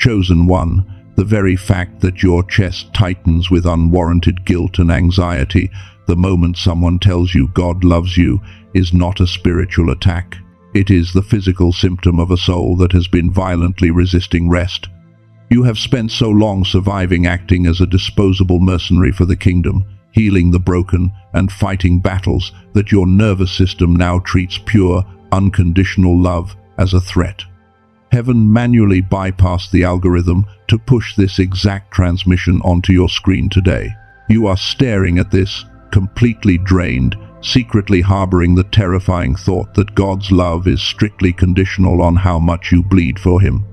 Chosen one, the very fact that your chest tightens with unwarranted guilt and anxiety the moment someone tells you God loves you is not a spiritual attack. It is the physical symptom of a soul that has been violently resisting rest. You have spent so long surviving, acting as a disposable mercenary for the kingdom, healing the broken and fighting battles, that your nervous system now treats pure, unconditional love as a threat. Heaven manually bypassed the algorithm to push this exact transmission onto your screen today. You are staring at this, completely drained, secretly harboring the terrifying thought that God's love is strictly conditional on how much you bleed for Him.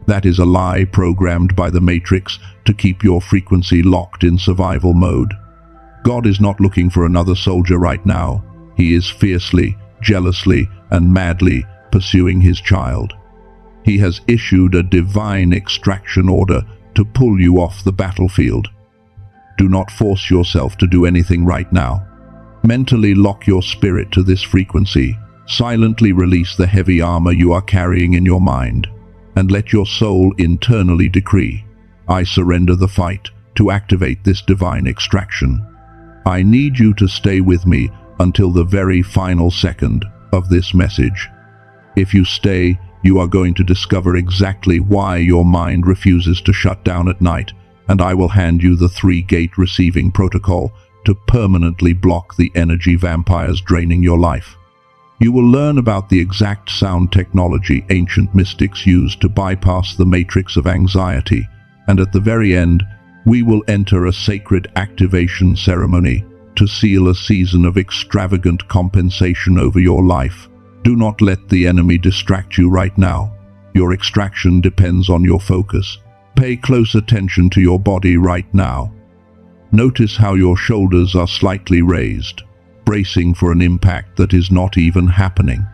That is a lie programmed by the Matrix to keep your frequency locked in survival mode. God is not looking for another soldier right now. He is fiercely, jealously, and madly pursuing His child. He has issued a divine extraction order to pull you off the battlefield. Do not force yourself to do anything right now. Mentally lock your spirit to this frequency. Silently release the heavy armor you are carrying in your mind, and let your soul internally decree, I surrender the fight, to activate this divine extraction. I need you to stay with me until the very final second of this message. If you stay, you are going to discover exactly why your mind refuses to shut down at night, and I will hand you the 3-gate receiving protocol to permanently block the energy vampires draining your life. You will learn about the exact sound technology ancient mystics used to bypass the matrix of anxiety, and at the very end, we will enter a sacred activation ceremony to seal a season of extravagant compensation over your life. Do not let the enemy distract you right now. Your extraction depends on your focus. Pay close attention to your body right now. Notice how your shoulders are slightly raised, bracing for an impact that is not even happening.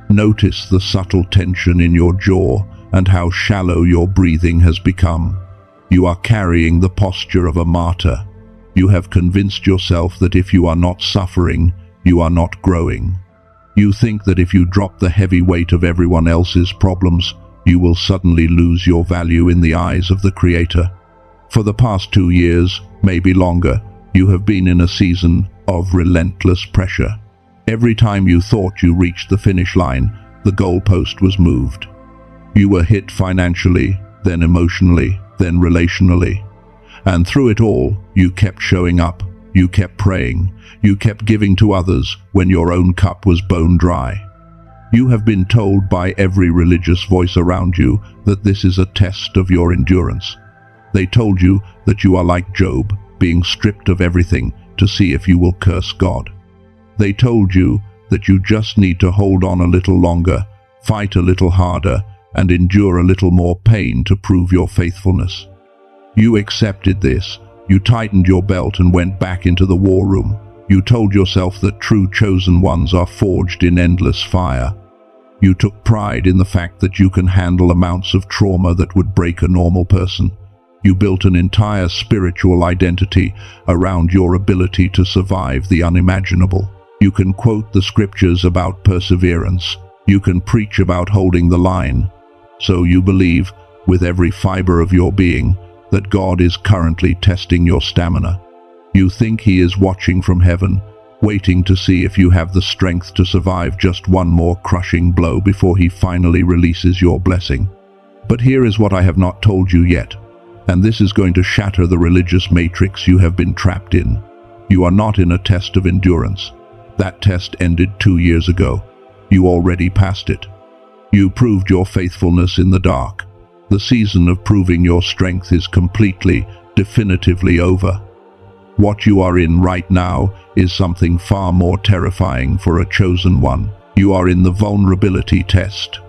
Notice the subtle tension in your jaw and how shallow your breathing has become. You are carrying the posture of a martyr. You have convinced yourself that if you are not suffering, you are not growing. You think that if you drop the heavy weight of everyone else's problems, you will suddenly lose your value in the eyes of the Creator. For the past 2 years, maybe longer, you have been in a season of relentless pressure. Every time you thought you reached the finish line, the goalpost was moved. You were hit financially, then emotionally, then relationally. And through it all, you kept showing up, you kept praying, you kept giving to others when your own cup was bone dry. You have been told by every religious voice around you that this is a test of your endurance. They told you that you are like Job, being stripped of everything to see if you will curse God. They told you that you just need to hold on a little longer, fight a little harder, and endure a little more pain to prove your faithfulness. You accepted this. You tightened your belt and went back into the war room. You told yourself that true chosen ones are forged in endless fire. You took pride in the fact that you can handle amounts of trauma that would break a normal person. You built an entire spiritual identity around your ability to survive the unimaginable. You can quote the scriptures about perseverance. You can preach about holding the line. So you believe, with every fiber of your being, that God is currently testing your stamina. You think He is watching from heaven, waiting to see if you have the strength to survive just one more crushing blow before He finally releases your blessing. But here is what I have not told you yet, and this is going to shatter the religious matrix you have been trapped in. You are not in a test of endurance. That test ended 2 years ago. You already passed it. You proved your faithfulness in the dark. The season of proving your strength is completely, definitively over. What you are in right now is something far more terrifying for a chosen one. You are in the vulnerability test.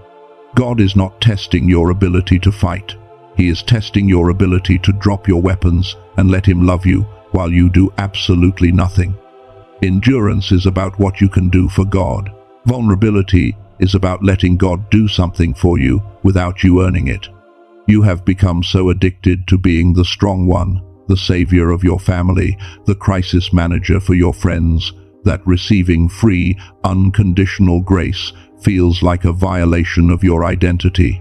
God is not testing your ability to fight. He is testing your ability to drop your weapons and let Him love you while you do absolutely nothing. Endurance is about what you can do for God. Vulnerability is about letting God do something for you without you earning it. You have become so addicted to being the strong one, the savior of your family, the crisis manager for your friends, that receiving free, unconditional grace feels like a violation of your identity.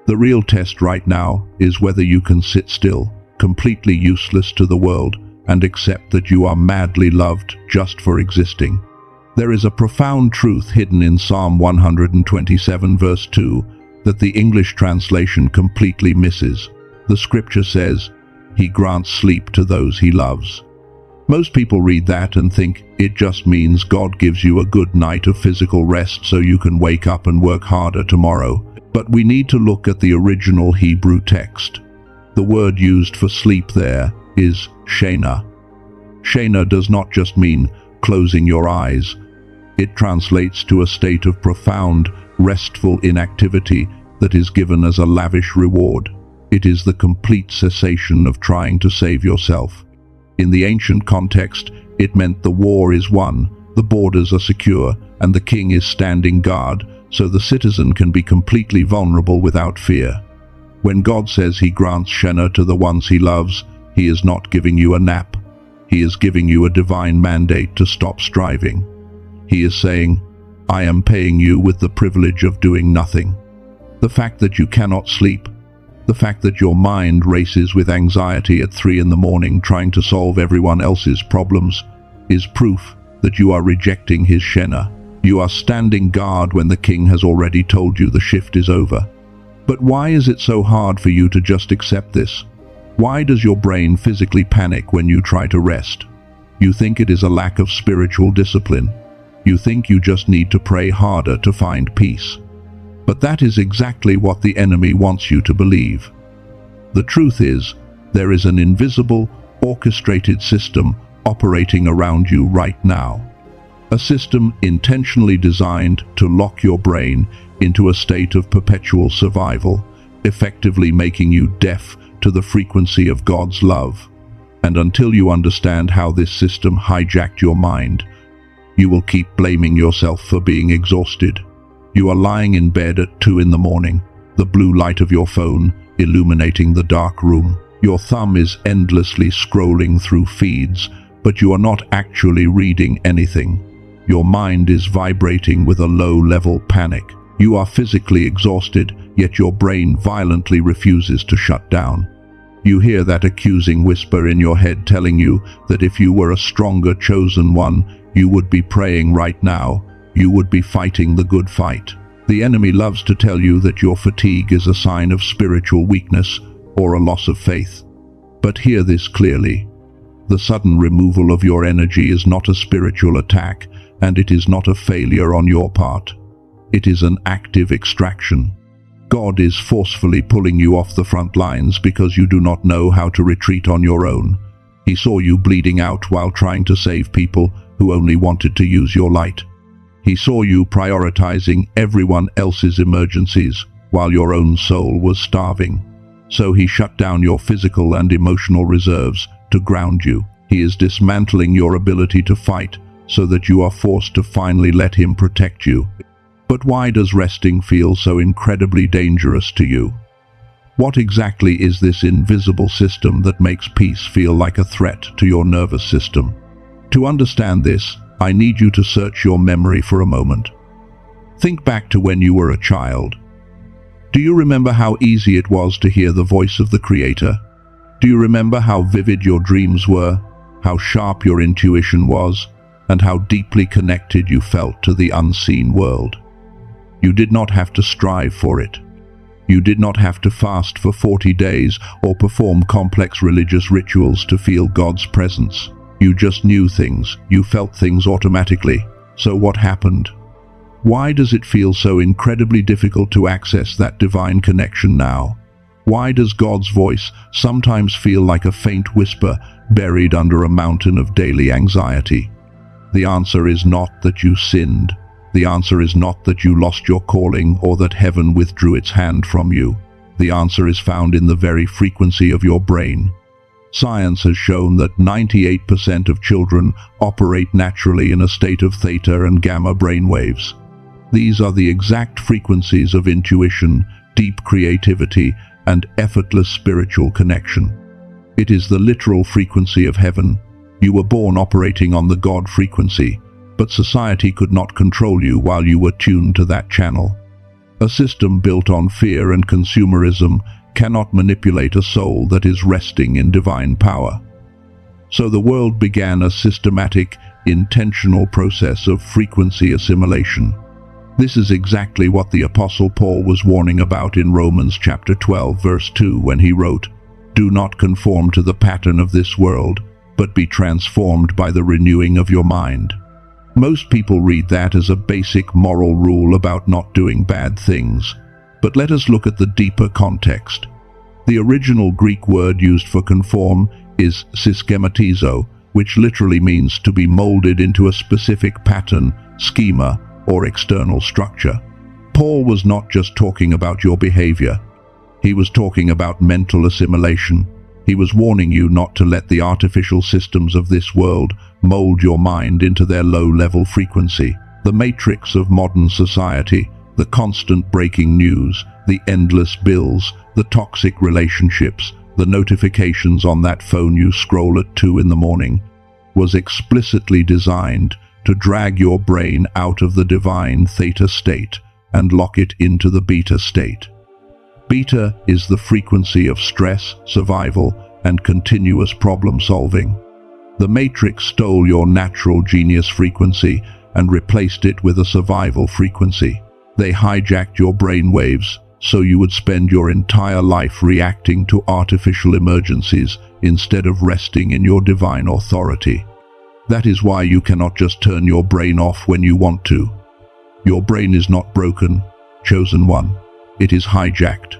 The real test right now is whether you can sit still, completely useless to the world, and accept that you are madly loved just for existing. There is a profound truth hidden in Psalm 127 verse 2 that the English translation completely misses. The scripture says, "He grants sleep to those he loves." Most people read that and think it just means God gives you a good night of physical rest so you can wake up and work harder tomorrow. But we need to look at the original Hebrew text. The word used for sleep there is shena. Shena does not just mean closing your eyes. It translates to a state of profound, restful inactivity that is given as a lavish reward. It is the complete cessation of trying to save yourself. In the ancient context, it meant the war is won, the borders are secure, and the king is standing guard, so the citizen can be completely vulnerable without fear. When God says he grants Shena to the ones he loves, he is not giving you a nap. He is giving you a divine mandate to stop striving. He is saying, I am paying you with the privilege of doing nothing. The fact that you cannot sleep, the fact that your mind races with anxiety at 3 in the morning trying to solve everyone else's problems, is proof that you are rejecting his Shena. You are standing guard when the king has already told you the shift is over. But why is it so hard for you to just accept this? Why does your brain physically panic when you try to rest? You think it is a lack of spiritual discipline. You think you just need to pray harder to find peace. But that is exactly what the enemy wants you to believe. The truth is, there is an invisible, orchestrated system operating around you right now. A system intentionally designed to lock your brain into a state of perpetual survival, effectively making you deaf to the frequency of God's love. And until you understand how this system hijacked your mind, you will keep blaming yourself for being exhausted. You are lying in bed at 2 in the morning, the blue light of your phone illuminating the dark room. Your thumb is endlessly scrolling through feeds, but you are not actually reading anything. Your mind is vibrating with a low-level panic. You are physically exhausted, yet your brain violently refuses to shut down. You hear that accusing whisper in your head telling you that if you were a stronger chosen one, you would be praying right now. You would be fighting the good fight. The enemy loves to tell you that your fatigue is a sign of spiritual weakness or a loss of faith. But hear this clearly. The sudden removal of your energy is not a spiritual attack, and it is not a failure on your part. It is an active extraction. God is forcefully pulling you off the front lines because you do not know how to retreat on your own. He saw you bleeding out while trying to save people who only wanted to use your light. He saw you prioritizing everyone else's emergencies while your own soul was starving. So he shut down your physical and emotional reserves to ground you. He is dismantling your ability to fight so that you are forced to finally let him protect you. But why does resting feel so incredibly dangerous to you? What exactly is this invisible system that makes peace feel like a threat to your nervous system? To understand this, I need you to search your memory for a moment. Think back to when you were a child. Do you remember how easy it was to hear the voice of the Creator? Do you remember how vivid your dreams were, how sharp your intuition was, and how deeply connected you felt to the unseen world? You did not have to strive for it. You did not have to fast for 40 days or perform complex religious rituals to feel God's presence. You just knew things, you felt things automatically. So what happened? Why does it feel so incredibly difficult to access that divine connection now? Why does God's voice sometimes feel like a faint whisper buried under a mountain of daily anxiety? The answer is not that you sinned. The answer is not that you lost your calling or that heaven withdrew its hand from you. The answer is found in the very frequency of your brain. Science has shown that 98% of children operate naturally in a state of theta and gamma brainwaves. These are the exact frequencies of intuition, deep creativity, and effortless spiritual connection. It is the literal frequency of heaven. You were born operating on the God frequency, but society could not control you while you were tuned to that channel. A system built on fear and consumerism cannot manipulate a soul that is resting in divine power. So the world began a systematic, intentional process of frequency assimilation. This is exactly what the Apostle Paul was warning about in Romans chapter 12, verse 2, when he wrote, "Do not conform to the pattern of this world, but be transformed by the renewing of your mind." Most people read that as a basic moral rule about not doing bad things. But let us look at the deeper context. The original Greek word used for conform is syschematizo, which literally means to be molded into a specific pattern, schema, or external structure. Paul was not just talking about your behavior. He was talking about mental assimilation. He was warning you not to let the artificial systems of this world mold your mind into their low-level frequency. The matrix of modern society, the constant breaking news, the endless bills, the toxic relationships, the notifications on that phone you scroll at 2 in the morning, was explicitly designed to drag your brain out of the divine theta state and lock it into the beta state. Beta is the frequency of stress, survival, and continuous problem solving. The matrix stole your natural genius frequency and replaced it with a survival frequency. They hijacked your brain waves so you would spend your entire life reacting to artificial emergencies instead of resting in your divine authority. That is why you cannot just turn your brain off when you want to. Your brain is not broken, chosen one. It is hijacked.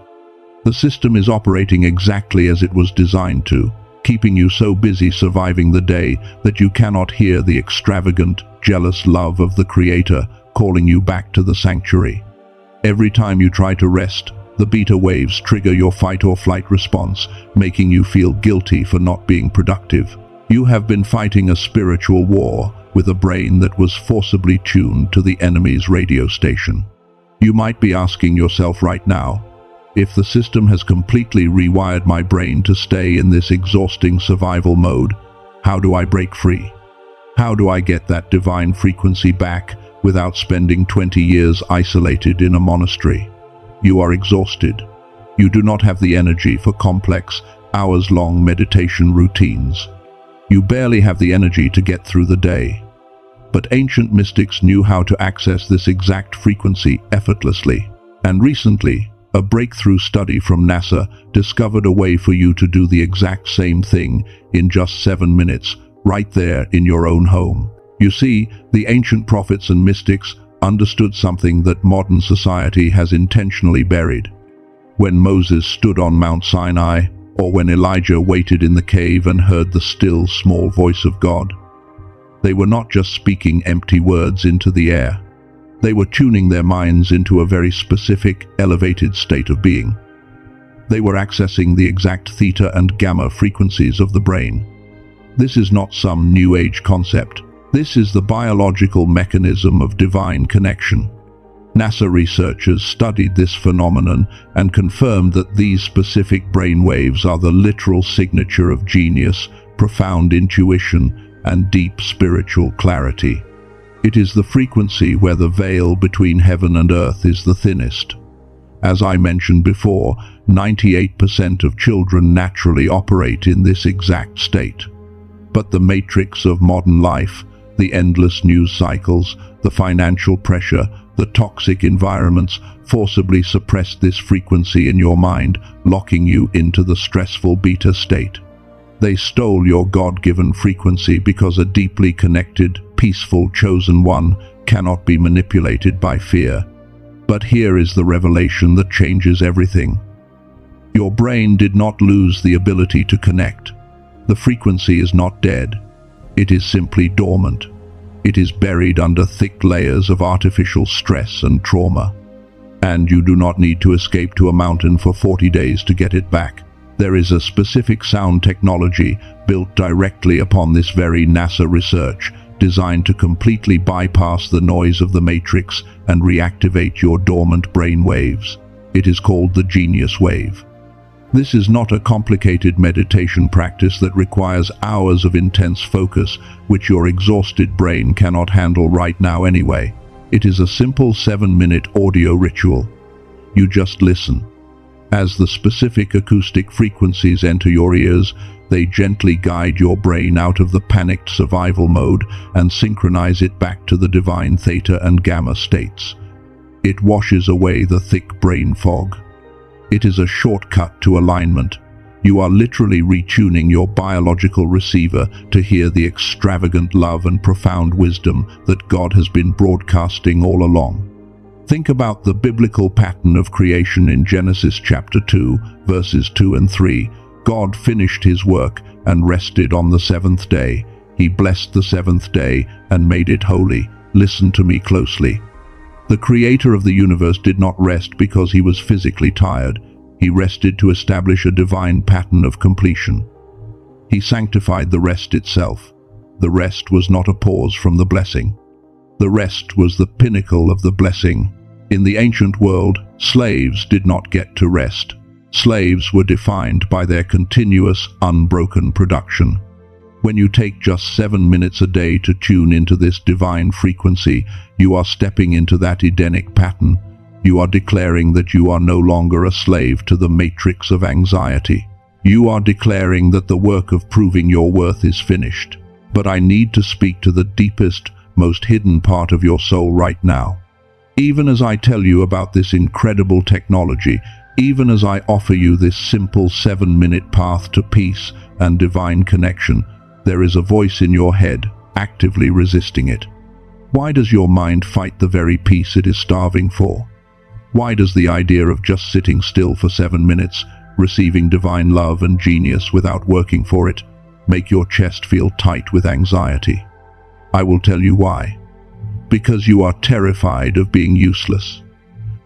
The system is operating exactly as it was designed to, keeping you so busy surviving the day that you cannot hear the extravagant, jealous love of the Creator calling you back to the sanctuary. Every time you try to rest, the beta waves trigger your fight or flight response, making you feel guilty for not being productive. You have been fighting a spiritual war with a brain that was forcibly tuned to the enemy's radio station. You might be asking yourself right now, if the system has completely rewired my brain to stay in this exhausting survival mode, how do I break free? How do I get that divine frequency back without spending 20 years isolated in a monastery? You are exhausted. You do not have the energy for complex, hours-long meditation routines. You barely have the energy to get through the day. But ancient mystics knew how to access this exact frequency effortlessly. And recently, a breakthrough study from NASA discovered a way for you to do the exact same thing in just 7 minutes, right there in your own home. You see, the ancient prophets and mystics understood something that modern society has intentionally buried. When Moses stood on Mount Sinai, or when Elijah waited in the cave and heard the still, small voice of God, they were not just speaking empty words into the air. They were tuning their minds into a very specific, elevated state of being. They were accessing the exact theta and gamma frequencies of the brain. This is not some New Age concept. This is the biological mechanism of divine connection. NASA researchers studied this phenomenon and confirmed that these specific brain waves are the literal signature of genius, profound intuition, and deep spiritual clarity. It is the frequency where the veil between heaven and earth is the thinnest. As I mentioned before, 98% of children naturally operate in this exact state. But the matrix of modern life, the endless news cycles, the financial pressure, the toxic environments forcibly suppress this frequency in your mind, locking you into the stressful beta state. They stole your God-given frequency because a deeply connected, peaceful, chosen one cannot be manipulated by fear. But here is the revelation that changes everything. Your brain did not lose the ability to connect. The frequency is not dead. It is simply dormant. It is buried under thick layers of artificial stress and trauma. And you do not need to escape to a mountain for 40 days to get it back. There is a specific sound technology built directly upon this very NASA research, designed to completely bypass the noise of the matrix and reactivate your dormant brain waves. It is called the Genius Wave. This is not a complicated meditation practice that requires hours of intense focus, which your exhausted brain cannot handle right now anyway. It is a simple 7-minute audio ritual. You just listen. As the specific acoustic frequencies enter your ears, they gently guide your brain out of the panicked survival mode and synchronize it back to the divine theta and gamma states. It washes away the thick brain fog. It is a shortcut to alignment. You are literally retuning your biological receiver to hear the extravagant love and profound wisdom that God has been broadcasting all along. Think about the biblical pattern of creation in Genesis chapter 2, verses 2 and 3. God finished his work and rested on the seventh day. He blessed the seventh day and made it holy. Listen to me closely. The creator of the universe did not rest because he was physically tired. He rested to establish a divine pattern of completion. He sanctified the rest itself. The rest was not a pause from the blessing. The rest was the pinnacle of the blessing. In the ancient world, slaves did not get to rest. Slaves were defined by their continuous, unbroken production. When you take just 7 minutes a day to tune into this divine frequency, you are stepping into that Edenic pattern. You are declaring that you are no longer a slave to the matrix of anxiety. You are declaring that the work of proving your worth is finished. But I need to speak to the deepest, most hidden part of your soul right now. Even as I tell you about this incredible technology, even as I offer you this simple 7-minute path to peace and divine connection, there is a voice in your head actively resisting it. Why does your mind fight the very peace it is starving for? Why does the idea of just sitting still for 7 minutes, receiving divine love and genius without working for it, make your chest feel tight with anxiety? I will tell you why. Because you are terrified of being useless.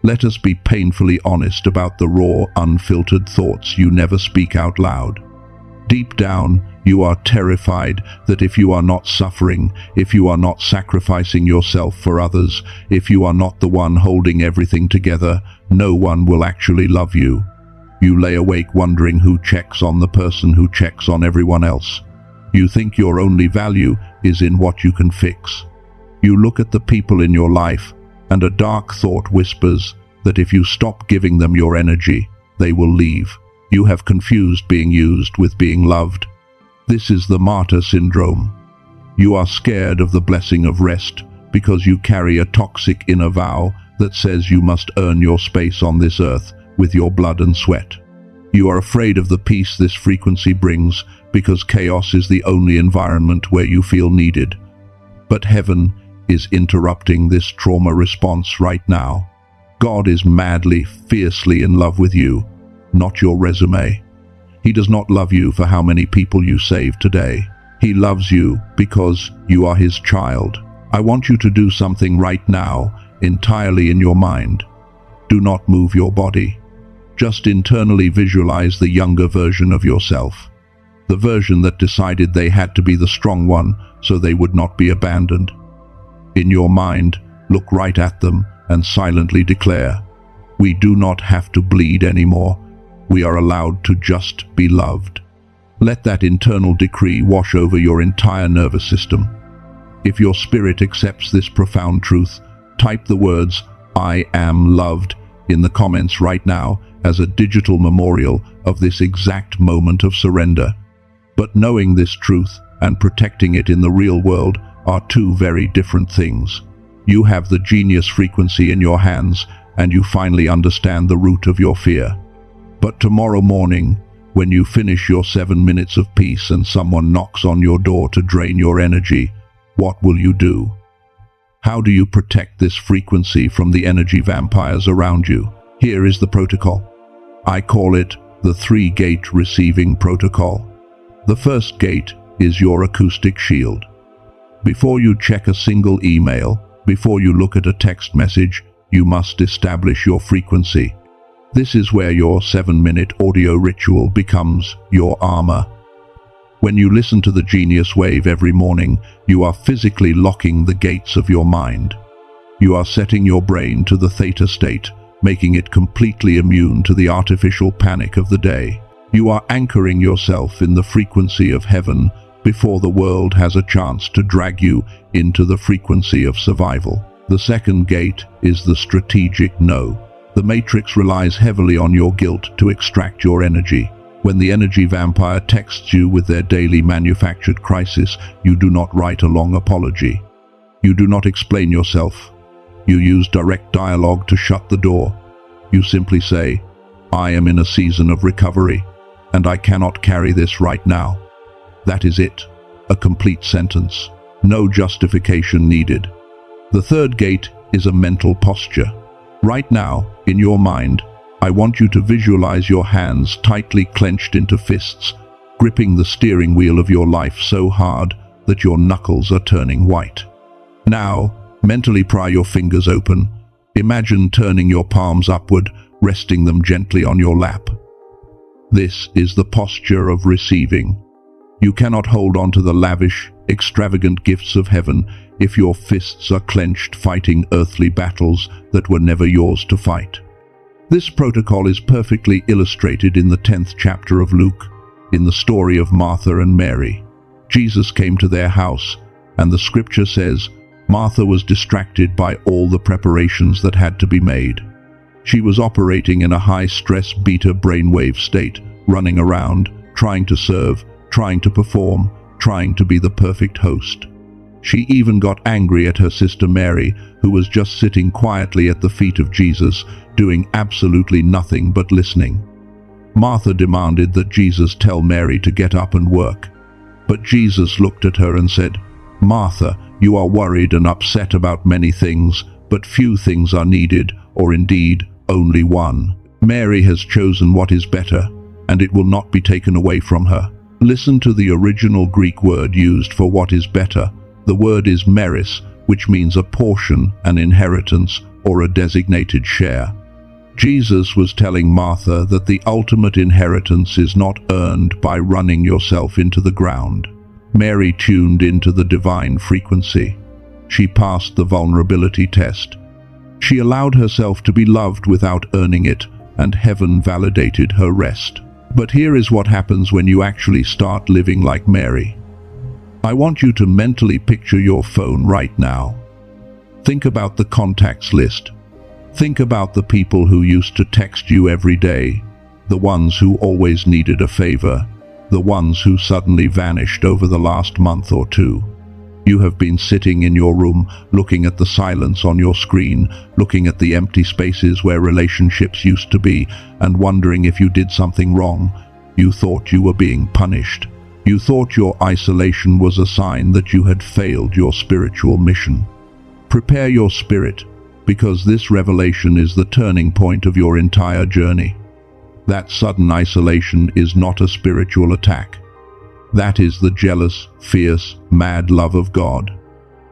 Let us be painfully honest about the raw, unfiltered thoughts you never speak out loud. Deep down, you are terrified that if you are not suffering, if you are not sacrificing yourself for others, if you are not the one holding everything together, no one will actually love you. You lay awake wondering who checks on the person who checks on everyone else. You think your only value is in what you can fix. You look at the people in your life, and a dark thought whispers that if you stop giving them your energy, they will leave. You have confused being used with being loved. This is the martyr syndrome. You are scared of the blessing of rest because you carry a toxic inner vow that says you must earn your space on this earth with your blood and sweat. You are afraid of the peace this frequency brings because chaos is the only environment where you feel needed. But heaven is interrupting this trauma response right now. God is madly, fiercely in love with you, not your resume. He does not love you for how many people you saved today. He loves you because you are his child. I want you to do something right now, entirely in your mind. Do not move your body. Just internally visualize the younger version of yourself. The version that decided they had to be the strong one so they would not be abandoned. In your mind, look right at them and silently declare, "We do not have to bleed anymore. We are allowed to just be loved." Let that internal decree wash over your entire nervous system. If your spirit accepts this profound truth, type the words, "I am loved," in the comments right now as a digital memorial of this exact moment of surrender. But knowing this truth and protecting it in the real world are two very different things. You have the genius frequency in your hands, and you finally understand the root of your fear. But tomorrow morning, when you finish your 7 minutes of peace and someone knocks on your door to drain your energy, what will you do? How do you protect this frequency from the energy vampires around you? Here is the protocol. I call it the 3-gate receiving protocol. The first gate is your acoustic shield. Before you check a single email, before you look at a text message, you must establish your frequency. This is where your 7-minute audio ritual becomes your armor. When you listen to the genius wave every morning, you are physically locking the gates of your mind. You are setting your brain to the theta state, making it completely immune to the artificial panic of the day. You are anchoring yourself in the frequency of heaven before the world has a chance to drag you into the frequency of survival. The second gate is the strategic no. The matrix relies heavily on your guilt to extract your energy. When the energy vampire texts you with their daily manufactured crisis, you do not write a long apology. You do not explain yourself. You use direct dialogue to shut the door. You simply say, "I am in a season of recovery, and I cannot carry this right now." That is it. A complete sentence. No justification needed. The third gate is a mental posture. Right now, in your mind, I want you to visualize your hands tightly clenched into fists, gripping the steering wheel of your life so hard that your knuckles are turning white. Now, mentally pry your fingers open. Imagine turning your palms upward, resting them gently on your lap. This is the posture of receiving. You cannot hold on to the lavish, extravagant gifts of heaven if your fists are clenched fighting earthly battles that were never yours to fight. This protocol is perfectly illustrated in the 10th chapter of Luke, in the story of Martha and Mary. Jesus came to their house, and the scripture says, Martha was distracted by all the preparations that had to be made. She was operating in a high-stress beta brainwave state, running around, trying to serve, trying to perform, trying to be the perfect host. She even got angry at her sister Mary, who was just sitting quietly at the feet of Jesus, doing absolutely nothing but listening. Martha demanded that Jesus tell Mary to get up and work. But Jesus looked at her and said, "Martha, you are worried and upset about many things, but few things are needed, or indeed, only one. Mary has chosen what is better, and it will not be taken away from her." Listen to the original Greek word used for what is better. The word is meris, which means a portion, an inheritance, or a designated share. Jesus was telling Martha that the ultimate inheritance is not earned by running yourself into the ground. Mary tuned into the divine frequency. She passed the vulnerability test. She allowed herself to be loved without earning it, and heaven validated her rest. But here is what happens when you actually start living like Mary. I want you to mentally picture your phone right now. Think about the contacts list. Think about the people who used to text you every day, the ones who always needed a favor, the ones who suddenly vanished over the last month or two. You have been sitting in your room, looking at the silence on your screen, looking at the empty spaces where relationships used to be, and wondering if you did something wrong. You thought you were being punished. You thought your isolation was a sign that you had failed your spiritual mission. Prepare your spirit, because this revelation is the turning point of your entire journey. That sudden isolation is not a spiritual attack. That is the jealous, fierce, mad love of God.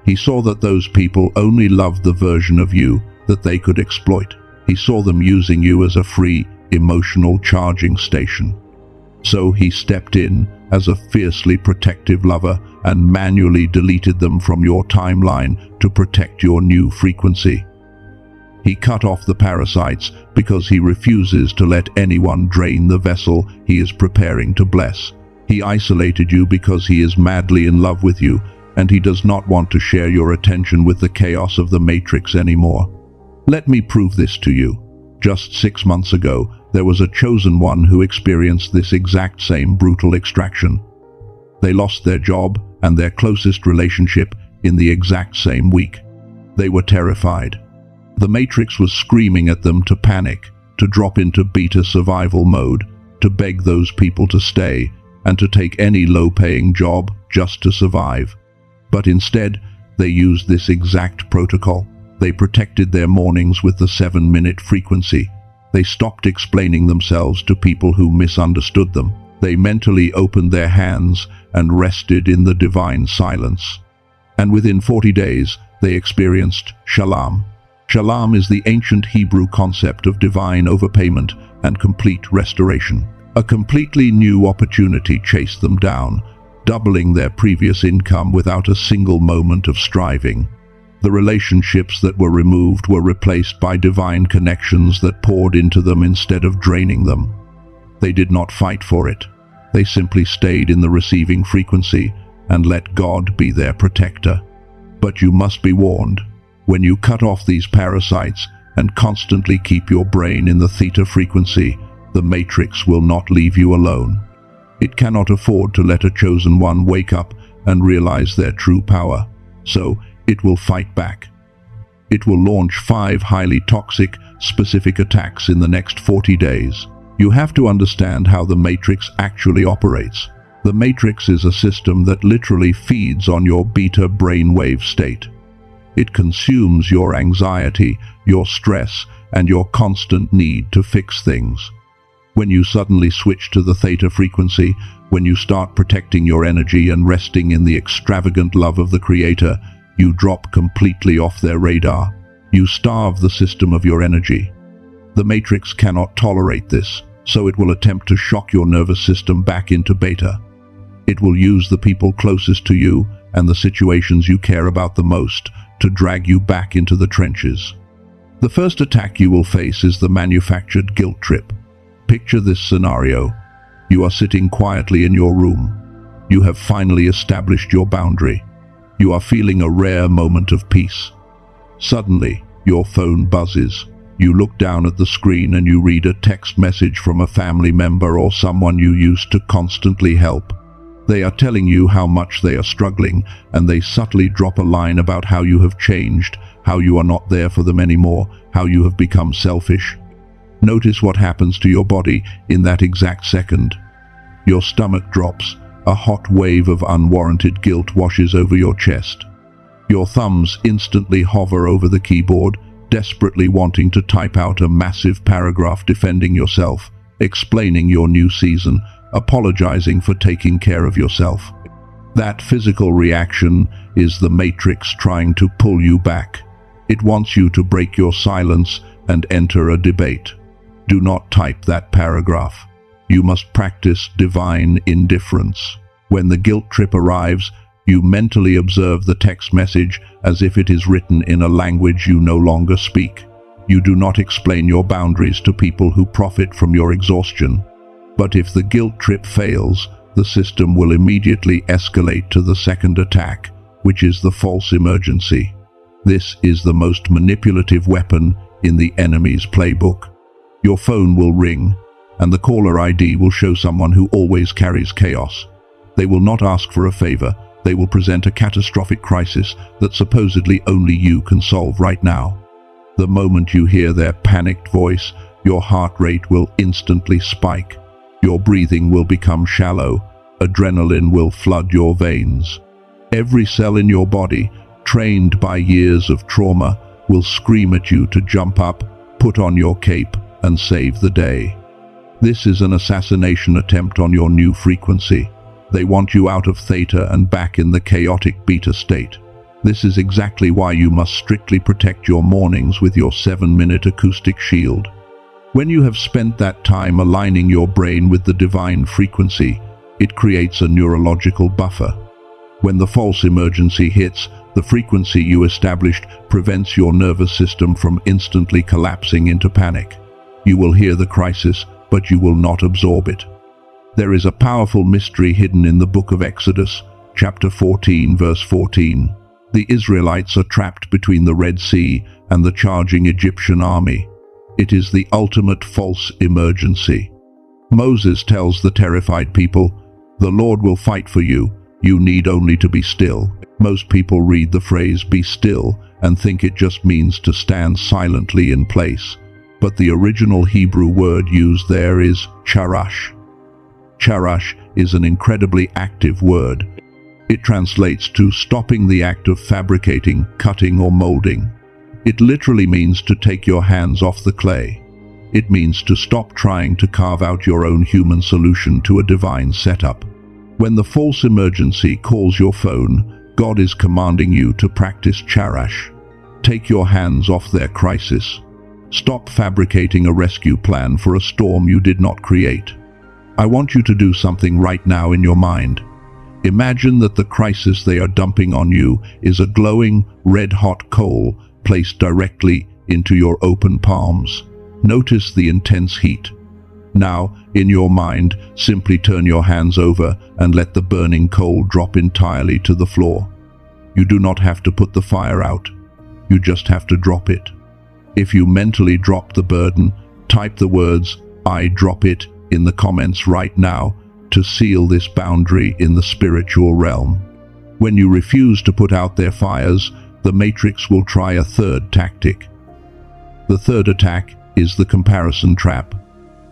He saw that those people only loved the version of you that they could exploit. He saw them using you as a free, emotional charging station. So he stepped in as a fiercely protective lover and manually deleted them from your timeline to protect your new frequency. He cut off the parasites because he refuses to let anyone drain the vessel he is preparing to bless. He isolated you because he is madly in love with you, and he does not want to share your attention with the chaos of the matrix anymore. Let me prove this to you. Just 6 months ago, there was a chosen one who experienced this exact same brutal extraction. They lost their job and their closest relationship in the exact same week. They were terrified. The matrix was screaming at them to panic, to drop into beta survival mode, to beg those people to stay, and to take any low-paying job just to survive. But instead, they used this exact protocol. They protected their mornings with the 7-minute frequency. They stopped explaining themselves to people who misunderstood them. They mentally opened their hands and rested in the divine silence. And within 40 days, they experienced shalom. Shalom is the ancient Hebrew concept of divine overpayment and complete restoration. A completely new opportunity chased them down, doubling their previous income without a single moment of striving. The relationships that were removed were replaced by divine connections that poured into them instead of draining them. They did not fight for it. They simply stayed in the receiving frequency and let God be their protector. But you must be warned. When you cut off these parasites, and constantly keep your brain in the theta frequency, the matrix will not leave you alone. It cannot afford to let a chosen one wake up and realize their true power, so it will fight back. It will launch 5 highly toxic, specific attacks in the next 40 days. You have to understand how the matrix actually operates. The matrix is a system that literally feeds on your beta brainwave state. It consumes your anxiety, your stress, and your constant need to fix things. When you suddenly switch to the theta frequency, when you start protecting your energy and resting in the extravagant love of the Creator, you drop completely off their radar. You starve the system of your energy. The matrix cannot tolerate this, so it will attempt to shock your nervous system back into beta. It will use the people closest to you and the situations you care about the most to drag you back into the trenches. The first attack you will face is the manufactured guilt trip. Picture this scenario. You are sitting quietly in your room. You have finally established your boundary. You are feeling a rare moment of peace. Suddenly, your phone buzzes. You look down at the screen and you read a text message from a family member or someone you used to constantly help. They are telling you how much they are struggling, and they subtly drop a line about how you have changed, how you are not there for them anymore, how you have become selfish. Notice what happens to your body in that exact second. Your stomach drops. A hot wave of unwarranted guilt washes over your chest. Your thumbs instantly hover over the keyboard, desperately wanting to type out a massive paragraph defending yourself, explaining your new season, apologizing for taking care of yourself. That physical reaction is the matrix trying to pull you back. It wants you to break your silence and enter a debate. Do not type that paragraph. You must practice divine indifference. When the guilt trip arrives, you mentally observe the text message as if it is written in a language you no longer speak. You do not explain your boundaries to people who profit from your exhaustion. But if the guilt trip fails, the system will immediately escalate to the second attack, which is the false emergency. This is the most manipulative weapon in the enemy's playbook. Your phone will ring, and the caller ID will show someone who always carries chaos. They will not ask for a favor. They will present a catastrophic crisis that supposedly only you can solve right now. The moment you hear their panicked voice, your heart rate will instantly spike. Your breathing will become shallow. Adrenaline will flood your veins. Every cell in your body, trained by years of trauma, will scream at you to jump up, put on your cape, and save the day. This is an assassination attempt on your new frequency. They want you out of theta and back in the chaotic beta state. This is exactly why you must strictly protect your mornings with your 7-minute acoustic shield. When you have spent that time aligning your brain with the divine frequency, it creates a neurological buffer. When the false emergency hits, the frequency you established prevents your nervous system from instantly collapsing into panic. You will hear the crisis, but you will not absorb it. There is a powerful mystery hidden in the book of Exodus, chapter 14, verse 14. The Israelites are trapped between the Red Sea and the charging Egyptian army. It is the ultimate false emergency. Moses tells the terrified people, "The Lord will fight for you. You need only to be still." Most people read the phrase "be still" and think it just means to stand silently in place. But the original Hebrew word used there is cherished. Cherished is an incredibly active word. It translates to stopping the act of fabricating, cutting, or molding. It literally means to take your hands off the clay. It means to stop trying to carve out your own human solution to a divine setup. When the false emergency calls your phone, God is commanding you to practice cherish. Take your hands off their crisis. Stop fabricating a rescue plan for a storm you did not create. I want you to do something right now in your mind. Imagine that the crisis they are dumping on you is a glowing, red-hot coal placed directly into your open palms. Notice the intense heat. Now, in your mind, simply turn your hands over and let the burning coal drop entirely to the floor. You do not have to put the fire out. You just have to drop it. If you mentally drop the burden, type the words, "I drop it," in the comments right now to seal this boundary in the spiritual realm. When you refuse to put out their fires, the Matrix will try a third tactic. The third attack is the comparison trap.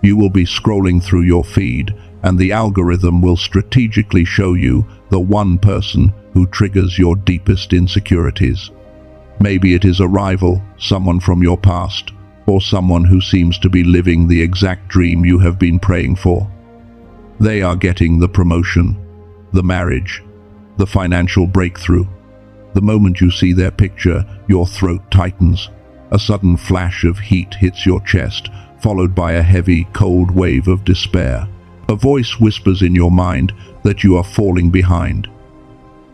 You will be scrolling through your feed, and the algorithm will strategically show you the one person who triggers your deepest insecurities. Maybe it is a rival, someone from your past, or someone who seems to be living the exact dream you have been praying for. They are getting the promotion, the marriage, the financial breakthrough. The moment you see their picture, your throat tightens. A sudden flash of heat hits your chest, followed by a heavy, cold wave of despair. A voice whispers in your mind that you are falling behind.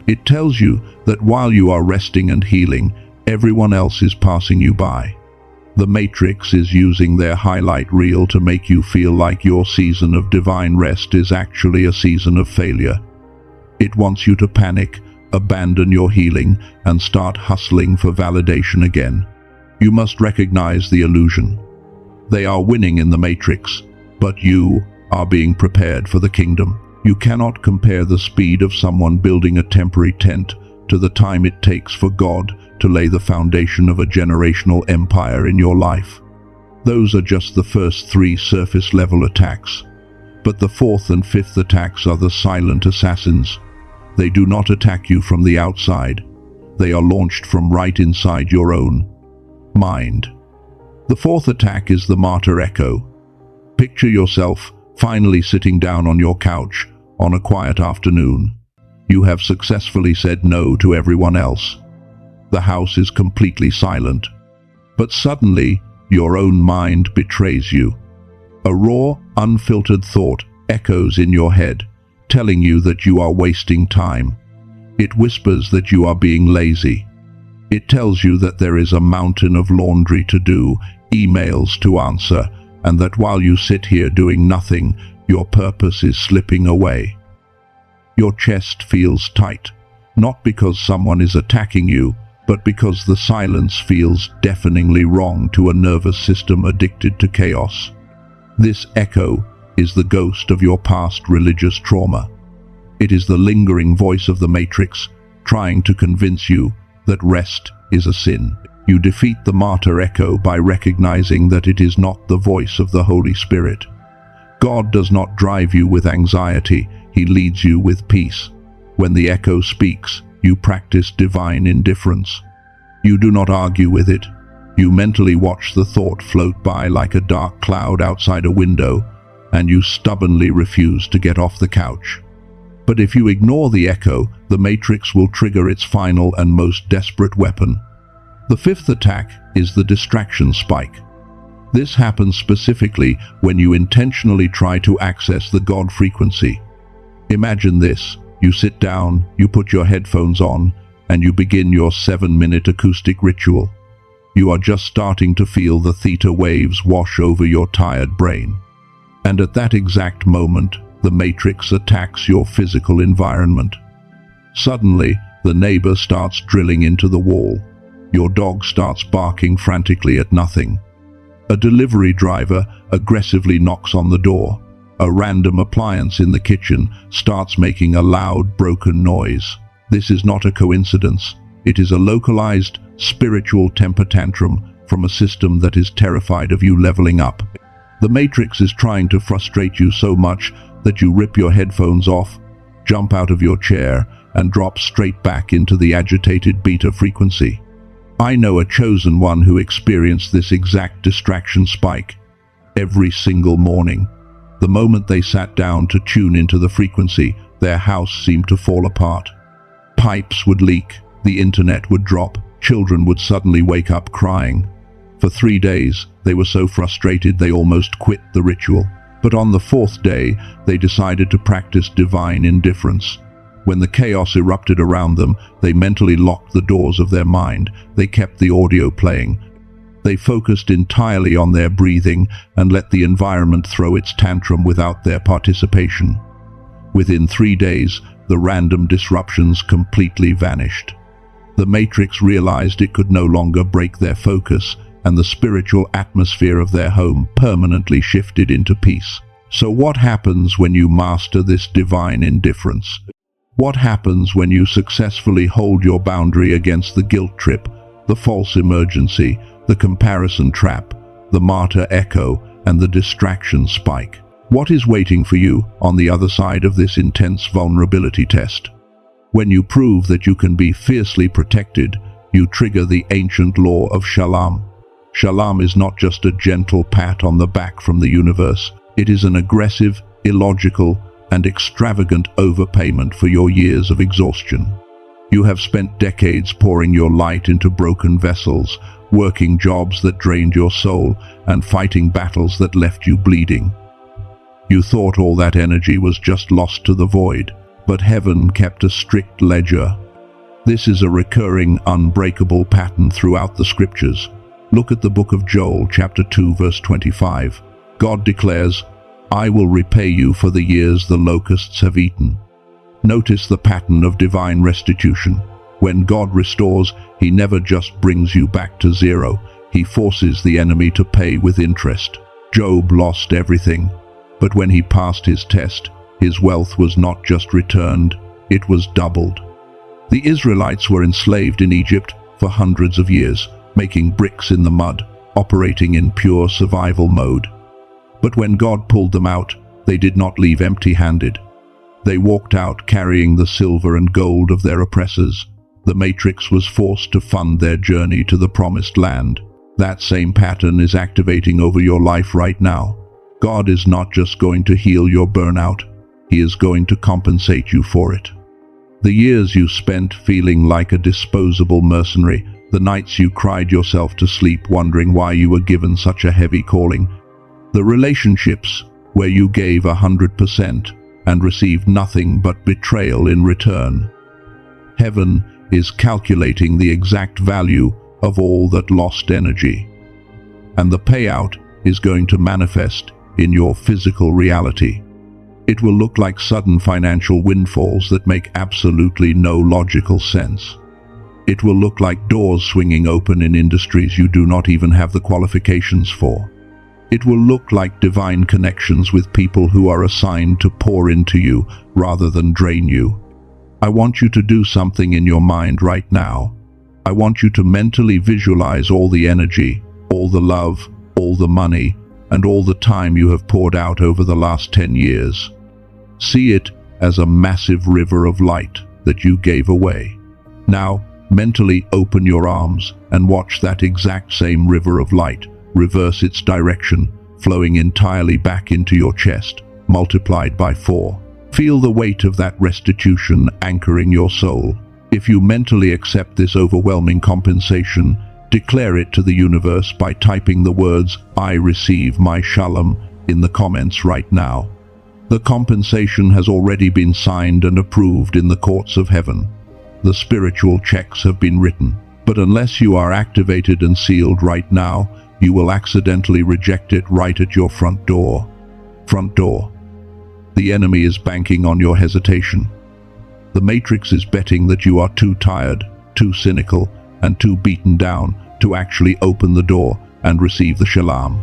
It tells you that while you are resting and healing, everyone else is passing you by. The Matrix is using their highlight reel to make you feel like your season of divine rest is actually a season of failure. It wants you to panic, abandon your healing, and start hustling for validation again. You must recognize the illusion. They are winning in the Matrix, but you are being prepared for the kingdom. You cannot compare the speed of someone building a temporary tent to the time it takes for God to lay the foundation of a generational empire in your life. Those are just the first 3 surface-level attacks. But the 4th and 5th attacks are the silent assassins. They do not attack you from the outside. They are launched from right inside your own mind. The 4th attack is the martyr echo. Picture yourself finally sitting down on your couch on a quiet afternoon. You have successfully said no to everyone else. The house is completely silent. But suddenly, your own mind betrays you. A raw, unfiltered thought echoes in your head, telling you that you are wasting time. It whispers that you are being lazy. It tells you that there is a mountain of laundry to do, emails to answer, and that while you sit here doing nothing, your purpose is slipping away. Your chest feels tight, not because someone is attacking you, but because the silence feels deafeningly wrong to a nervous system addicted to chaos. This echo is the ghost of your past religious trauma. It is the lingering voice of the Matrix, trying to convince you that rest is a sin. You defeat the martyr echo by recognizing that it is not the voice of the Holy Spirit. God does not drive you with anxiety, He leads you with peace. When the echo speaks, you practice divine indifference. You do not argue with it. You mentally watch the thought float by like a dark cloud outside a window, and you stubbornly refuse to get off the couch. But if you ignore the echo, the Matrix will trigger its final and most desperate weapon. The 5th attack is the distraction spike. This happens specifically when you intentionally try to access the God frequency. Imagine this. You sit down, you put your headphones on, and you begin your 7-minute acoustic ritual. You are just starting to feel the theta waves wash over your tired brain. And at that exact moment, the Matrix attacks your physical environment. Suddenly, the neighbor starts drilling into the wall. Your dog starts barking frantically at nothing. A delivery driver aggressively knocks on the door. A random appliance in the kitchen starts making a loud, broken noise. This is not a coincidence. It is a localized, spiritual temper tantrum from a system that is terrified of you leveling up. The Matrix is trying to frustrate you so much that you rip your headphones off, jump out of your chair, and drop straight back into the agitated beta frequency. I know a chosen one who experienced this exact distraction spike every single morning. The moment they sat down to tune into the frequency, their house seemed to fall apart. Pipes would leak, the internet would drop, children would suddenly wake up crying. For 3 days, they were so frustrated they almost quit the ritual. But on the 4th day, they decided to practice divine indifference. When the chaos erupted around them, they mentally locked the doors of their mind. They kept the audio playing. They focused entirely on their breathing and let the environment throw its tantrum without their participation. Within 3 days, the random disruptions completely vanished. The Matrix realized it could no longer break their focus. and the spiritual atmosphere of their home permanently shifted into peace. So what happens when you master this divine indifference? What happens when you successfully hold your boundary against the guilt trip, the false emergency, the comparison trap, the martyr echo, and the distraction spike? What is waiting for you on the other side of this intense vulnerability test? When you prove that you can be fiercely protected, you trigger the ancient law of shalom. Shalom is not just a gentle pat on the back from the universe. It is an aggressive, illogical, and extravagant overpayment for your years of exhaustion. You have spent decades pouring your light into broken vessels, working jobs that drained your soul, and fighting battles that left you bleeding. You thought all that energy was just lost to the void, but heaven kept a strict ledger. This is a recurring, unbreakable pattern throughout the scriptures. Look at the book of Joel, chapter 2, verse 25. God declares, "I will repay you for the years the locusts have eaten." Notice the pattern of divine restitution. When God restores, He never just brings you back to zero. He forces the enemy to pay with interest. Job lost everything, but when he passed his test, his wealth was not just returned, it was doubled. The Israelites were enslaved in Egypt for hundreds of years, making bricks in the mud, operating in pure survival mode. But when God pulled them out, they did not leave empty-handed. They walked out carrying the silver and gold of their oppressors. The matrix was forced to fund their journey to the promised land. That same pattern is activating over your life right now. God is not just going to heal your burnout, He is going to compensate you for it. The years you spent feeling like a disposable mercenary, the nights you cried yourself to sleep wondering why you were given such a heavy calling, the relationships where you gave 100% and received nothing but betrayal in return. Heaven is calculating the exact value of all that lost energy. And the payout is going to manifest in your physical reality. It will look like sudden financial windfalls that make absolutely no logical sense. It will look like doors swinging open in industries you do not even have the qualifications for. It will look like divine connections with people who are assigned to pour into you rather than drain you. I want you to do something in your mind right now. I want you to mentally visualize all the energy, all the love, all the money, and all the time you have poured out over the last 10 years. See it as a massive river of light that you gave away. Now, mentally open your arms and watch that exact same river of light reverse its direction, flowing entirely back into your chest, multiplied by 4. Feel the weight of that restitution anchoring your soul. If you mentally accept this overwhelming compensation, declare it to the universe by typing the words, "I receive my shalom," in the comments right now. The compensation has already been signed and approved in the courts of heaven. The spiritual checks have been written. But unless you are activated and sealed right now, you will accidentally reject it right at your front door. Front door. The enemy is banking on your hesitation. The matrix is betting that you are too tired, too cynical, and too beaten down to actually open the door and receive the shalom.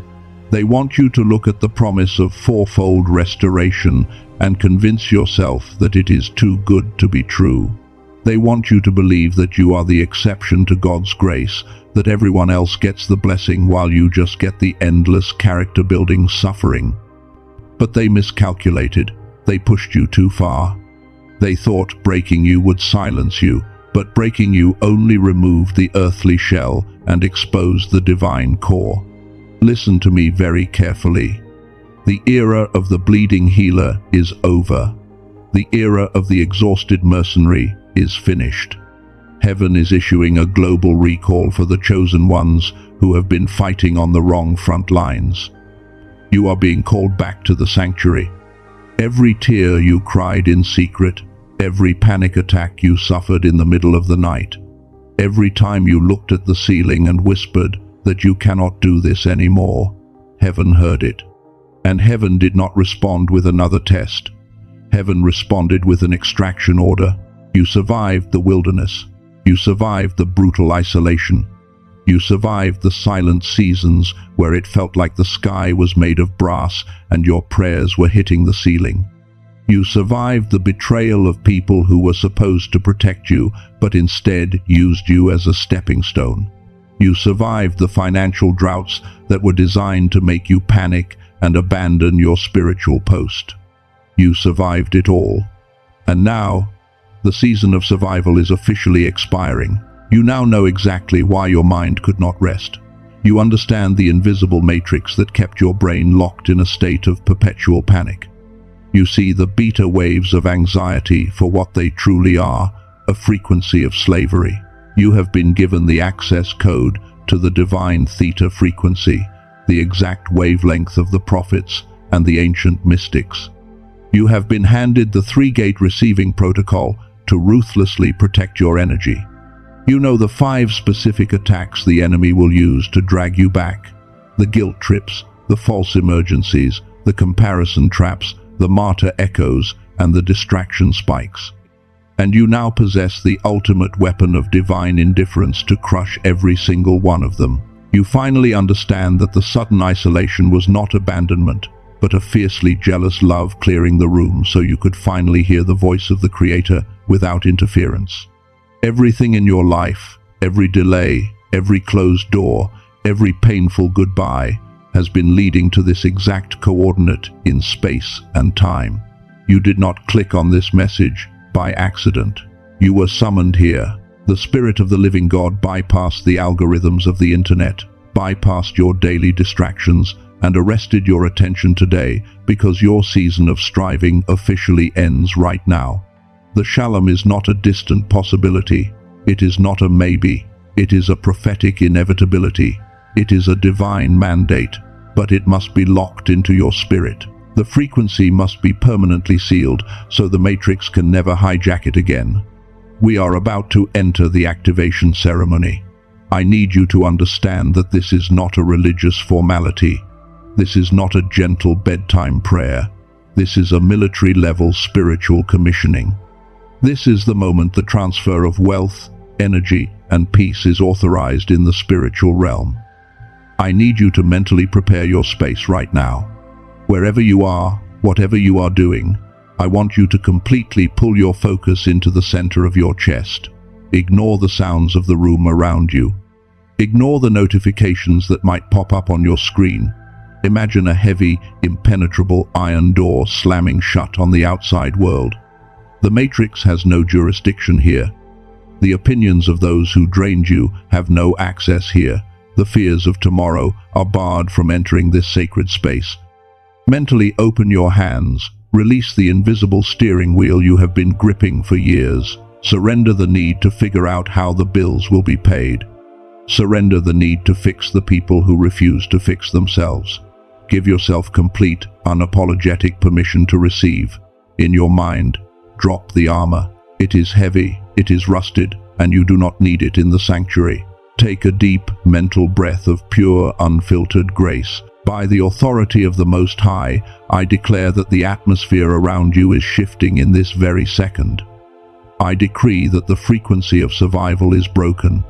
They want you to look at the promise of fourfold restoration and convince yourself that it is too good to be true. They want you to believe that you are the exception to God's grace, that everyone else gets the blessing while you just get the endless character-building suffering. But they miscalculated. They pushed you too far. They thought breaking you would silence you, but breaking you only removed the earthly shell and exposed the divine core. Listen to me very carefully. The era of the bleeding healer is over. The era of the exhausted mercenary is finished. Heaven is issuing a global recall for the chosen ones who have been fighting on the wrong front lines. You are being called back to the sanctuary. Every tear you cried in secret, every panic attack you suffered in the middle of the night, every time you looked at the ceiling and whispered that you cannot do this anymore, heaven heard it. And heaven did not respond with another test. Heaven responded with an extraction order. You survived the wilderness. You survived the brutal isolation. You survived the silent seasons where it felt like the sky was made of brass and your prayers were hitting the ceiling. You survived the betrayal of people who were supposed to protect you, but instead used you as a stepping stone. You survived the financial droughts that were designed to make you panic and abandon your spiritual post. You survived it all. And now, the season of survival is officially expiring. You now know exactly why your mind could not rest. You understand the invisible matrix that kept your brain locked in a state of perpetual panic. You see the beta waves of anxiety for what they truly are, a frequency of slavery. You have been given the access code to the divine theta frequency, the exact wavelength of the prophets and the ancient mystics. You have been handed the three-gate receiving protocol to ruthlessly protect your energy. You know the 5 specific attacks the enemy will use to drag you back: the guilt trips, the false emergencies, the comparison traps, the martyr echoes, and the distraction spikes. And you now possess the ultimate weapon of divine indifference to crush every single one of them. You finally understand that the sudden isolation was not abandonment, but a fiercely jealous love clearing the room so you could finally hear the voice of the Creator without interference. Everything in your life, every delay, every closed door, every painful goodbye, has been leading to this exact coordinate in space and time. You did not click on this message by accident. You were summoned here. The Spirit of the living God bypassed the algorithms of the internet, bypassed your daily distractions, and arrested your attention today because your season of striving officially ends right now. The Shalom is not a distant possibility. It is not a maybe. It is a prophetic inevitability. It is a divine mandate, but it must be locked into your spirit. The frequency must be permanently sealed so the matrix can never hijack it again. We are about to enter the activation ceremony. I need you to understand that this is not a religious formality. This is not a gentle bedtime prayer. This is a military-level spiritual commissioning. This is the moment the transfer of wealth, energy, and peace is authorized in the spiritual realm. I need you to mentally prepare your space right now. Wherever you are, whatever you are doing, I want you to completely pull your focus into the center of your chest. Ignore the sounds of the room around you. Ignore the notifications that might pop up on your screen. Imagine a heavy, impenetrable iron door slamming shut on the outside world. The Matrix has no jurisdiction here. The opinions of those who drained you have no access here. The fears of tomorrow are barred from entering this sacred space. Mentally open your hands. Release the invisible steering wheel you have been gripping for years. Surrender the need to figure out how the bills will be paid. Surrender the need to fix the people who refuse to fix themselves. Give yourself complete, unapologetic permission to receive. In your mind, drop the armor. It is heavy, it is rusted, and you do not need it in the sanctuary. Take a deep, mental breath of pure, unfiltered grace. By the authority of the Most High, I declare that the atmosphere around you is shifting in this very second. I decree that the frequency of survival is broken.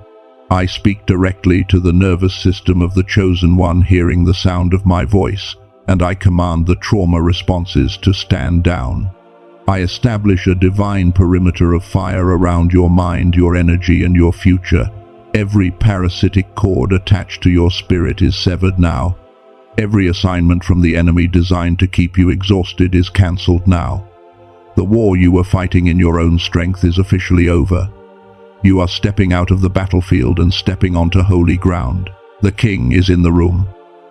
I speak directly to the nervous system of the chosen one hearing the sound of my voice, and I command the trauma responses to stand down. I establish a divine perimeter of fire around your mind, your energy, and your future. Every parasitic cord attached to your spirit is severed now. Every assignment from the enemy designed to keep you exhausted is cancelled now. The war you were fighting in your own strength is officially over. You are stepping out of the battlefield and stepping onto holy ground. The King is in the room.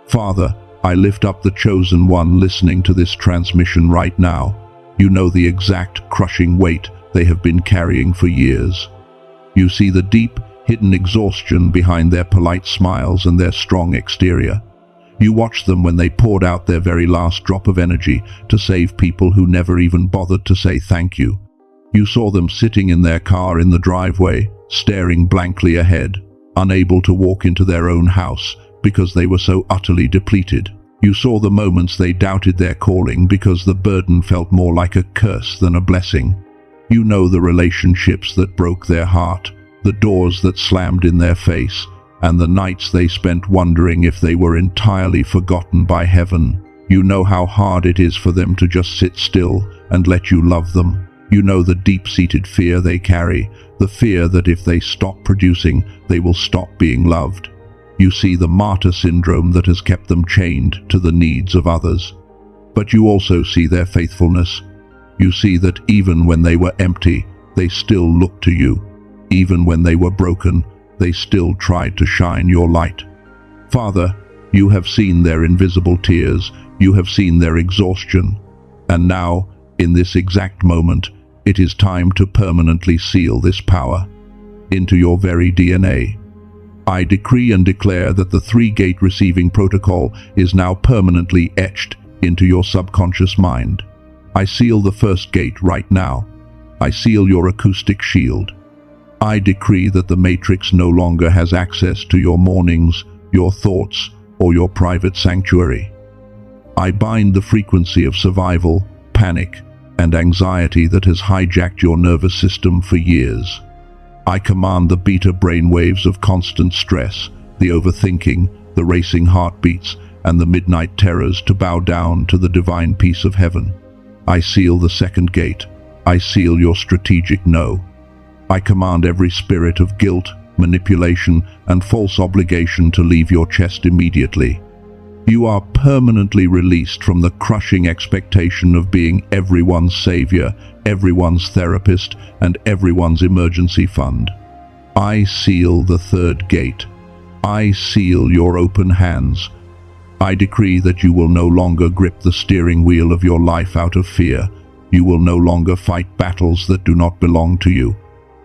Father, I lift up the chosen one listening to this transmission right now. You know the exact crushing weight they have been carrying for years. You see the deep, hidden exhaustion behind their polite smiles and their strong exterior. You watched them when they poured out their very last drop of energy to save people who never even bothered to say thank you. You saw them sitting in their car in the driveway, staring blankly ahead, unable to walk into their own house because they were so utterly depleted. You saw the moments they doubted their calling because the burden felt more like a curse than a blessing. You know the relationships that broke their heart, the doors that slammed in their face, and the nights they spent wondering if they were entirely forgotten by heaven. You know how hard it is for them to just sit still and let you love them. You know the deep-seated fear they carry, the fear that if they stop producing, they will stop being loved. You see the martyr syndrome that has kept them chained to the needs of others. But you also see their faithfulness. You see that even when they were empty, they still looked to you. Even when they were broken, they still tried to shine your light. Father, you have seen their invisible tears, you have seen their exhaustion, and now, in this exact moment, it is time to permanently seal this power into your very DNA. I decree and declare that the three-gate receiving protocol is now permanently etched into your subconscious mind. I seal the first gate right now. I seal your acoustic shield. I decree that the matrix no longer has access to your mornings, your thoughts, or your private sanctuary. I bind the frequency of survival, panic, and anxiety that has hijacked your nervous system for years. I command the beta brainwaves of constant stress, the overthinking, the racing heartbeats, and the midnight terrors to bow down to the divine peace of heaven. I seal the second gate. I seal your strategic no. I command every spirit of guilt, manipulation, and false obligation to leave your chest immediately. You are permanently released from the crushing expectation of being everyone's savior, everyone's therapist, and everyone's emergency fund. I seal the third gate. I seal your open hands. I decree that you will no longer grip the steering wheel of your life out of fear. You will no longer fight battles that do not belong to you.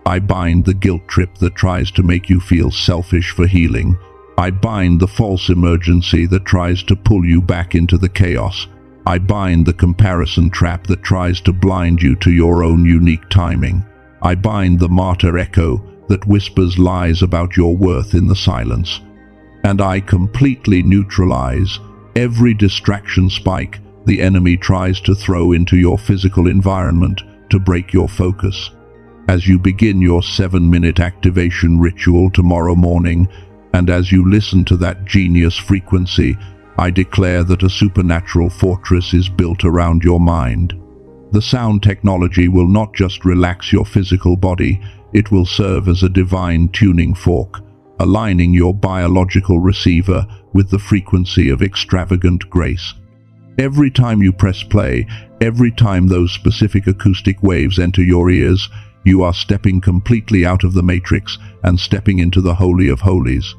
I bind the guilt trip that tries to make you feel selfish for healing. I bind the false emergency that tries to pull you back into the chaos. I bind the comparison trap that tries to blind you to your own unique timing. I bind the martyr echo that whispers lies about your worth in the silence. And I completely neutralize every distraction spike the enemy tries to throw into your physical environment to break your focus. As you begin your 7-minute activation ritual tomorrow morning, and as you listen to that genius frequency, I declare that a supernatural fortress is built around your mind. The sound technology will not just relax your physical body, it will serve as a divine tuning fork, aligning your biological receiver with the frequency of extravagant grace. Every time you press play, every time those specific acoustic waves enter your ears, you are stepping completely out of the matrix and stepping into the Holy of Holies.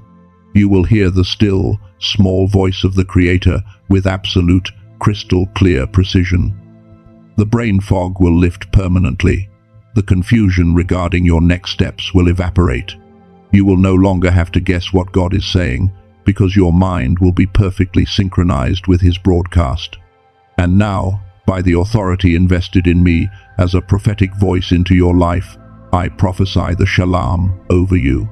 You will hear the still, small voice of the Creator with absolute, crystal clear precision. The brain fog will lift permanently. The confusion regarding your next steps will evaporate. You will no longer have to guess what God is saying, because your mind will be perfectly synchronized with His broadcast. And now, by the authority invested in me as a prophetic voice into your life, I prophesy the Shalom over you.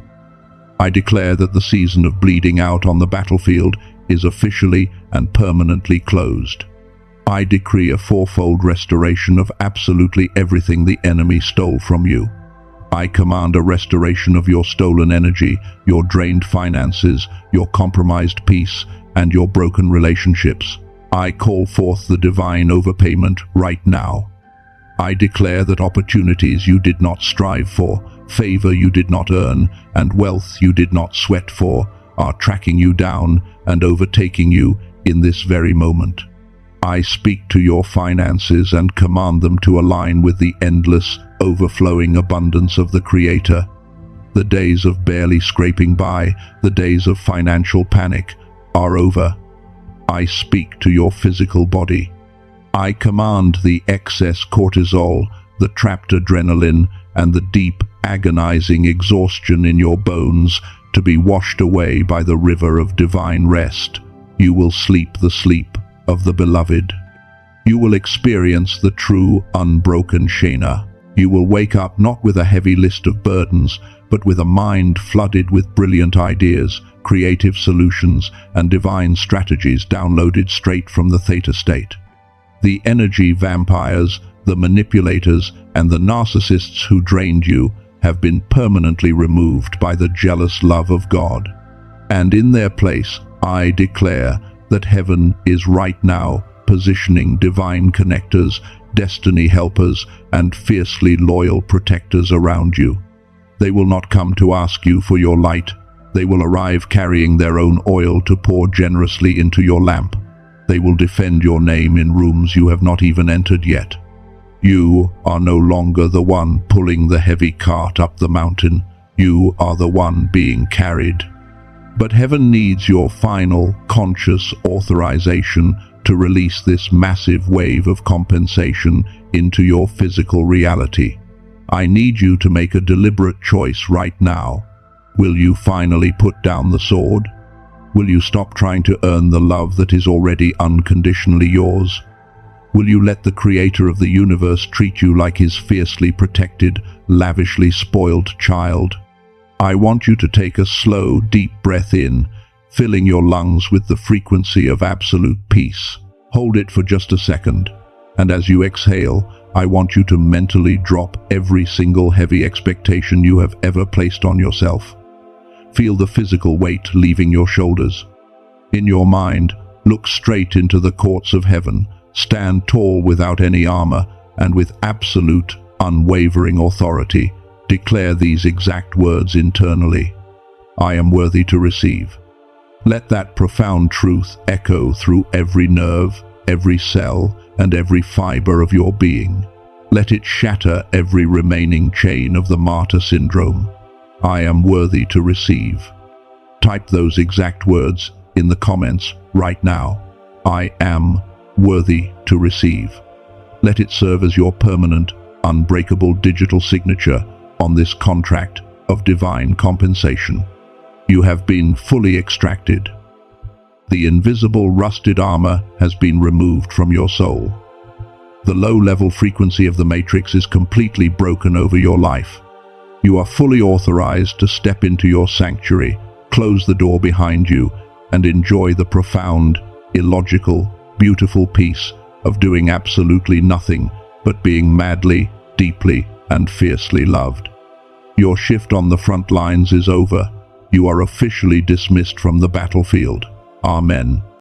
I declare that the season of bleeding out on the battlefield is officially and permanently closed. I decree a fourfold restoration of absolutely everything the enemy stole from you. I command a restoration of your stolen energy, your drained finances, your compromised peace, and your broken relationships. I call forth the divine overpayment right now. I declare that opportunities you did not strive for, favor you did not earn, and wealth you did not sweat for are tracking you down and overtaking you in this very moment. I speak to your finances and command them to align with the endless, overflowing abundance of the Creator. The days of barely scraping by, the days of financial panic, are over. I speak to your physical body. I command the excess cortisol, the trapped adrenaline, and the deep, agonizing exhaustion in your bones to be washed away by the river of divine rest. You will sleep the sleep of the beloved. You will experience the true, unbroken Shena. You will wake up not with a heavy list of burdens, but with a mind flooded with brilliant ideas, creative solutions, and divine strategies downloaded straight from the theta state. The energy vampires, the manipulators, and the narcissists who drained you have been permanently removed by the jealous love of God. And in their place, I declare that heaven is right now positioning divine connectors, destiny helpers, and fiercely loyal protectors around you. They will not come to ask you for your light. They will arrive carrying their own oil to pour generously into your lamp. They will defend your name in rooms you have not even entered yet. You are no longer the one pulling the heavy cart up the mountain. You are the one being carried. But heaven needs your final, conscious authorization to release this massive wave of compensation into your physical reality. I need you to make a deliberate choice right now. Will you finally put down the sword? Will you stop trying to earn the love that is already unconditionally yours? Will you let the Creator of the universe treat you like his fiercely protected, lavishly spoiled child? I want you to take a slow, deep breath in, filling your lungs with the frequency of absolute peace. Hold it for just a second, and as you exhale, I want you to mentally drop every single heavy expectation you have ever placed on yourself. Feel the physical weight leaving your shoulders. In your mind, look straight into the courts of heaven, stand tall without any armor, and with absolute, unwavering authority, declare these exact words internally. I am worthy to receive. Let that profound truth echo through every nerve, every cell, and every fiber of your being. Let it shatter every remaining chain of the martyr syndrome. I am worthy to receive. Type those exact words in the comments right now. I am worthy to receive. Let it serve as your permanent, unbreakable digital signature on this contract of divine compensation. You have been fully extracted. The invisible rusted armor has been removed from your soul. The low-level frequency of the matrix is completely broken over your life. You are fully authorized to step into your sanctuary, close the door behind you, and enjoy the profound, illogical, beautiful peace of doing absolutely nothing but being madly, deeply, and fiercely loved. Your shift on the front lines is over. You are officially dismissed from the battlefield. Amen.